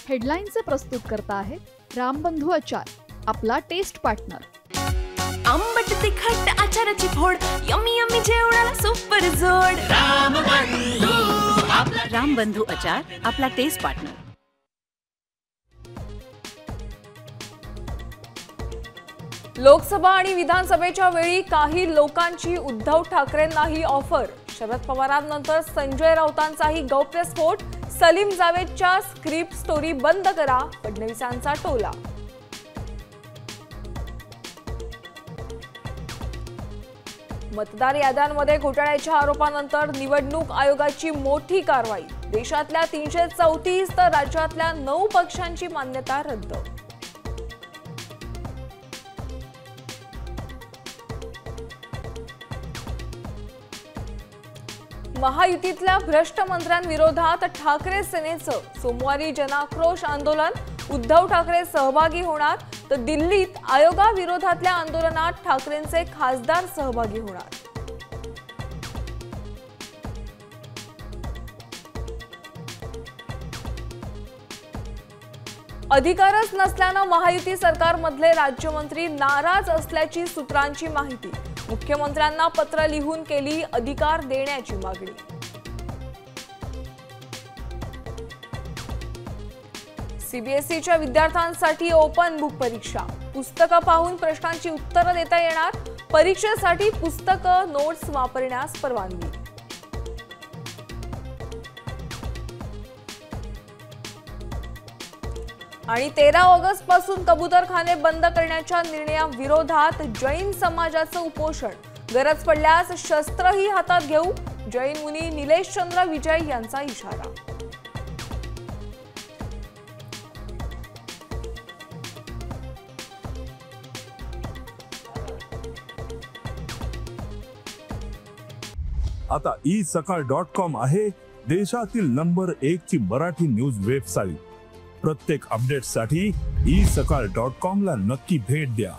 हेडलाईनचे प्रस्तुत करता आहेत रामबंधू आचार, आपला टेस्ट पार्टनर। आंबट तिखट आचाराची फोड, यम्मी यम्मी जेवणाला सुपर जोड। रामबंधू आचार, आपला टेस्ट पार्टनर। लोकसभा आणि विधानसभेच्या वेळी काही लोकांची उद्धव ठाकरेंनाही ऑफर। शरद पवारांनंतर संजय राऊतांचाही गौप्यस्फोट। सलीम जावेदच्या स्क्रिप्ट स्टोरी बंद करा, फडणवीसांचा टोला। मतदार याद्यांमध्ये घोटाळ्याच्या आरोपानंतर निवडणूक आयोगाची मोठी कारवाई। देशातल्या 334 तर राज्यातल्या 9 पक्षांची मान्यता रद्द। महायुतीतल्या भ्रष्ट मंत्र्यांविरोधात ठाकरे सेनेचं सोमवारी जनाक्रोश आंदोलन। उद्धव ठाकरे सहभागी होणार, तर दिल्लीत आयोगाविरोधातल्या आंदोलनात ठाकरेंचे खासदार सहभागी होणार। अधिकारच नसल्यानं महायुती सरकारमधले राज्यमंत्री नाराज असल्याची सूत्रांची माहिती। मुख्यमंत्र्यांना पत्र लिहून केली अधिकार देण्याची मागणी। सीबीएसईच्या विद्यार्थ्यांसाठी ओपन बुक परीक्षा। पुस्तकं पाहून प्रश्नांची उत्तरं देता येणार। परीक्षेसाठी पुस्तकं, नोट्स वापरण्यास परवानगी। आणि 13 ऑगस्ट पासून कबूतरखाने बंद करण्याच्या निर्णयाविरोधात जैन समाजाचं उपोषण। गरज पडल्यास शस्त्रही हातात घेऊ, जैन मुनी निलेश चंद्र विजय यांचा इशारा। आता isakal.com आहे देशातील नंबर 1 ची मराठी न्यूज वेबसाईट। प्रत्येक अपडेटसाठी isakal.com ला नक्की भेट द्या।